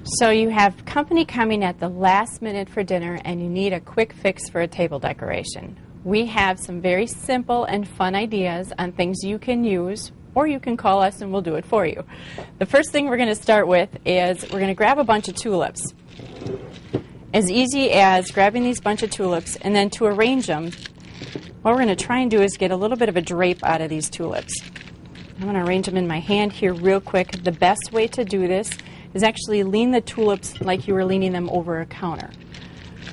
So you have company coming at the last minute for dinner and you need a quick fix for a table decoration. We have some very simple and fun ideas on things you can use, or you can call us and we'll do it for you. The first thing we're going to start with is we're going to grab a bunch of tulips. As easy as grabbing these bunch of tulips, and then to arrange them, what we're going to try and do is get a little bit of a drape out of these tulips. I'm going to arrange them in my hand here real quick. The best way to do this is actually lean the tulips like you were leaning them over a counter,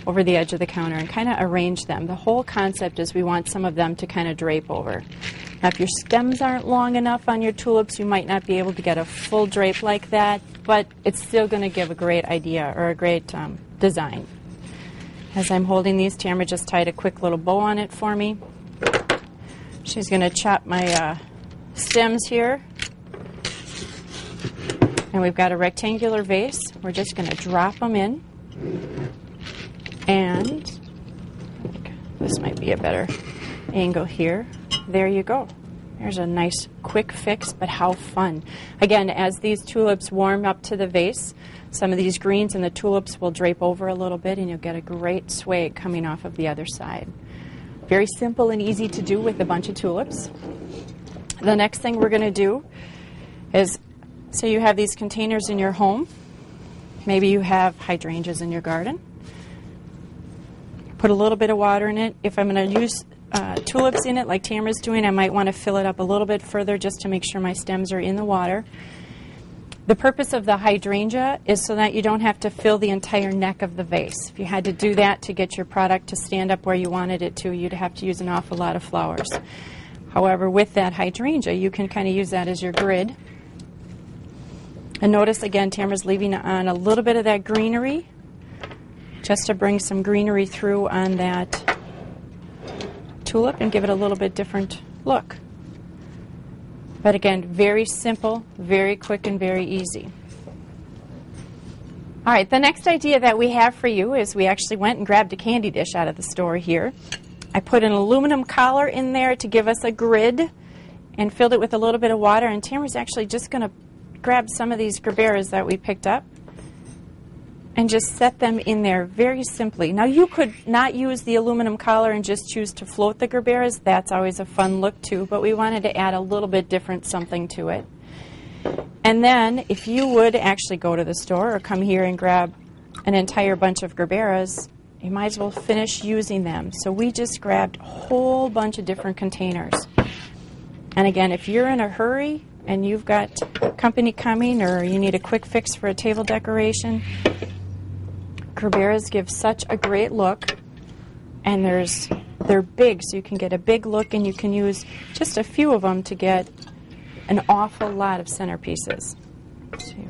over the edge of the counter, and kind of arrange them. The whole concept is we want some of them to kind of drape over. Now, if your stems aren't long enough on your tulips, you might not be able to get a full drape like that, but it's still going to give a great idea or a great design. As I'm holding these, Tamara just tied a quick little bow on it for me. She's going to chop my stems here. And we've got a rectangular vase. We're just going to drop them in. And this might be a better angle here. There you go. There's a nice quick fix, but how fun. Again, as these tulips warm up to the vase, some of these greens and the tulips will drape over a little bit and you'll get a great swag coming off of the other side. Very simple and easy to do with a bunch of tulips. The next thing we're going to do is, so you have these containers in your home. Maybe you have hydrangeas in your garden. Put a little bit of water in it. If I'm going to use tulips in it like Tamara's doing, I might want to fill it up a little bit further just to make sure my stems are in the water. The purpose of the hydrangea is so that you don't have to fill the entire neck of the vase. If you had to do that to get your product to stand up where you wanted it to, you'd have to use an awful lot of flowers. However, with that hydrangea, you can kind of use that as your grid. And notice, again, Tamara's leaving on a little bit of that greenery, just to bring some greenery through on that tulip and give it a little bit different look. But again, very simple, very quick, and very easy. All right, the next idea that we have for you is we actually went and grabbed a candy dish out of the store here. I put an aluminum collar in there to give us a grid and filled it with a little bit of water, and Tamara's actually just going to grab some of these gerberas that we picked up and just set them in there very simply. Now, you could not use the aluminum collar and just choose to float the gerberas. That's always a fun look too, but we wanted to add a little bit different something to it. And then if you would actually go to the store or come here and grab an entire bunch of gerberas, you might as well finish using them. So we just grabbed a whole bunch of different containers. And again, if you're in a hurry and you've got company coming or you need a quick fix for a table decoration, gerberas give such a great look, and they're big, so you can get a big look, and you can use just a few of them to get an awful lot of centerpieces. Let's see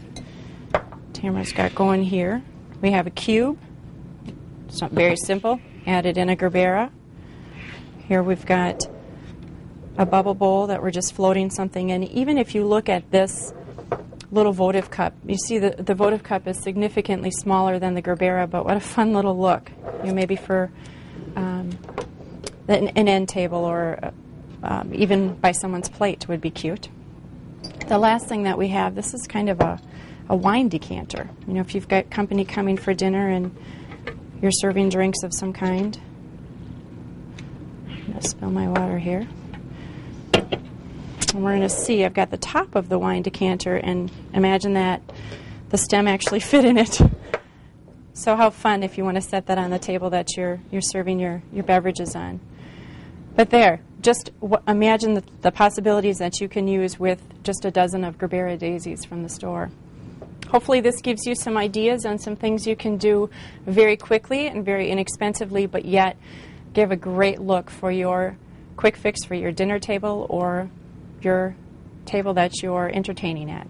if Tamara's got going here. We have a cube. It's not very simple. Added in a gerbera. Here we've got a bubble bowl that we're just floating something in. Even if you look at this little votive cup, you see the votive cup is significantly smaller than the gerbera, but what a fun little look. You know, maybe for an end table or even by someone's plate would be cute. The last thing that we have, this is kind of a wine decanter. You know, if you've got company coming for dinner and you're serving drinks of some kind. I'm going to spill my water here. And we're going to see, I've got the top of the wine decanter, and imagine that the stem actually fit in it. So how fun if you want to set that on the table that you're serving your beverages on. But there, just imagine the possibilities that you can use with just a dozen of gerbera daisies from the store. Hopefully this gives you some ideas on some things you can do very quickly and very inexpensively, but yet give a great look for your quick fix for your dinner table or your table that you're entertaining at.